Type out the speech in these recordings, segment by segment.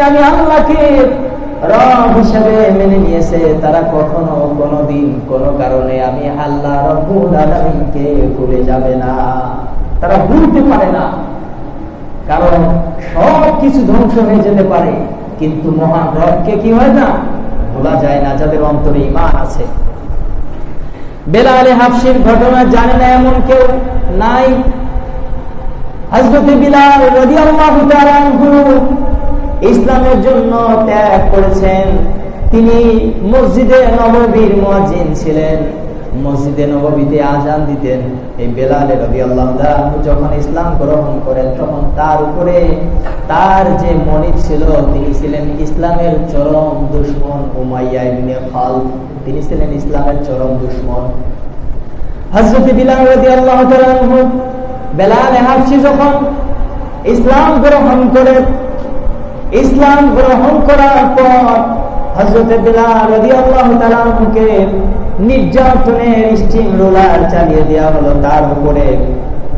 আমি আল্লাহকে রব হিসেবে মেনে নিয়েছে, তারা কখনো কোনোদিন কোনো কারণে আমি আল্লাহ রব্বুল আলামিনকে ভুলে যাবে না। তারা ভুলতে পারে না, কারণ সব কিছু ধ্বংস হয়ে যেতে পারে, কিন্তু মহান রবকে কি হয় না, ভোলা যায় না, যাদের অন্তরে ঈমান আছে। বেলাল হাবশির ঘটনা জানে না এমন কেউ নাই। হযরত বিলাল রাদিয়াল্লাহু তাআলা আনহু ইসলামের জন্য ত্যাগ করেছেন। তিনি মসজিদে নববীর মুয়াজ্জিন ছিলেন, মসজিদে নববীতে আযান দিতেন। এই বেলাল রাদিয়াল্লাহু তাআলা আনহু যখন ইসলাম গ্রহণ করেন, তখন তার উপরে তার যে মনিব ছিল, তিনি ছিলেন ইসলামের চরম দুশমন উমাইয়া ইবনে খালদ। তিনি ছিলেন ইসলামের চরম দুশমন। হযরত বিলাল রাদিয়াল্লাহু তাআলা আনহু বেলাল হাবশি যখন ইসলাম গ্রহণ করেন, ইসলাম গ্রহণ করার পর হযরত বিলাল রাদিয়াল্লাহু তাআলা আনহুকে নির্যাতনের স্টিম রোলার চালিয়ে দেওয়া হলো তার উপরে।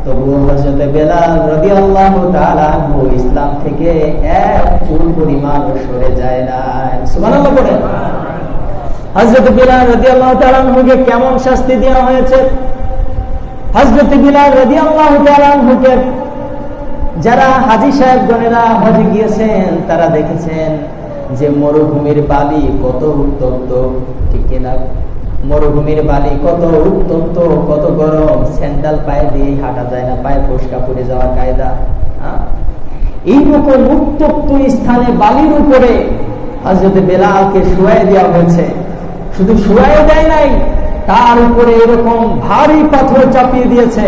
তবুও হযরত বিলাল রাদিয়াল্লাহু তাআলা আনহু ইসলাম থেকে এক চুল পরিমাণ সরে যায় না। সুবহানাল্লাহ বলেন। হযরত বিলাল রাদিয়াল্লাহু তাআলা আনহুকে কেমন শাস্তি দেওয়া হয়েছে? হযরত বিলাল রাদিয়াল্লাহু তাআলা আনহুকে যারা হাজী সাহেবগণেরা হজে গিয়েছেন, তারা দেখেছেন যে মরুভূমির বালি কত উত্তপ্ত, ঠিক কিনা? মরুভূমির বালি কত উত্তপ্ত, কত গরম, স্যান্ডেল পায়ে দিয়ে হাঁটা যায় না, পায়ে ফসকা পড়ে যাওয়ার কায়দা। এইরকম উত্তপ্ত স্থানে বালির উপরে হযরত বেলালকে শুয়াই দেওয়া হয়েছে। শুধু শুয়াই দেয় নাই, তার উপরে এরকম ভারী পাথর চাপিয়ে দিয়েছে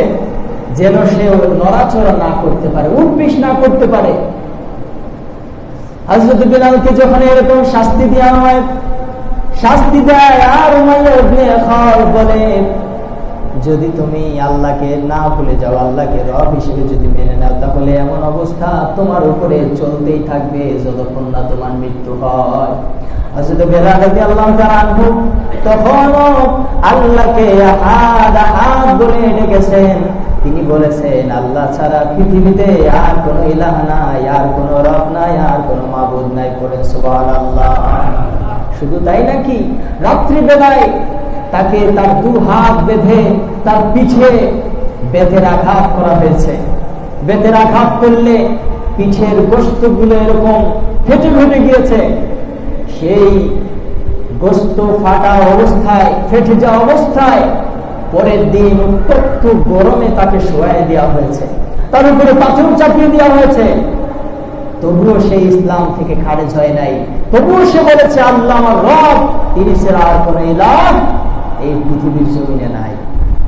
যেন সে নড়াচড়া না করতে পারে, উঠপিস না করতে পারে। হযরত বিলালকে যখন এরকম শাস্তি দেওয়া হয়, শাস্তি দেয় আর উমাইয়া ইবনে খালদ বলে, যদি তুমি আল্লাহকে না ভুলে যাও, আল্লাহকে রব হিসেবে যদি মেনে নাও, তাহলে এমন অবস্থা তোমার উপরে চলতেই থাকবে যতক্ষণ না তোমার মৃত্যু হয়। হযরত বিলাল রাদিয়াল্লাহু তাআলা আনহু তখন আল্লাহকে আহাদ আহাদ বলে ডেকেছেন। তিনি বলেছেন, আল্লাহ ছাড়া পৃথিবীতে আর কোন ইলাহ নাই, আর কোন রব নাই, আর কোন মাবুদ নাই। পড়েন সুবহানাল্লাহ। শুধু তাই নাকি, রাত্রি বেলায় তাকে তার দু হাত বেঁধে তার পিঠে বেতের আঘাত করা হয়েছে। বেতের আঘাত করলে পিঠের গোশতগুলো এরকম ফেটে ফেটে গিয়েছে। সেই গোশত ফাটা অবস্থায়, ফেটে যাওয়া অবস্থায় পরের দিন উত্তপ্ত গরমে তাকে শোয়াই দেওয়া হয়েছে, তার উপরে পাথর চাপিয়ে দেওয়া হয়েছে। তবুও সে ইসলাম থেকে খারেজ হয় নাই। তবুও সে বলেছে, আল্লাহ আমার রব, তিনি ছাড়া আর কোন ইলাহ এই পৃথিবীর জমিনে নাই।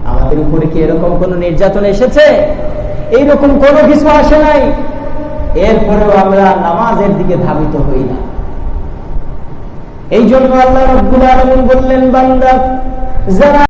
আমাদের উপরে কি এরকম কোন নির্যাতন এসেছে? এইরকম কোনো কিছু আসে নাই। এরপরেও আমরা নামাজের দিকে ধাবিত হই না। এই জন্য আল্লাহ রাব্বুল আলামিন বললেন, বান্দা যারা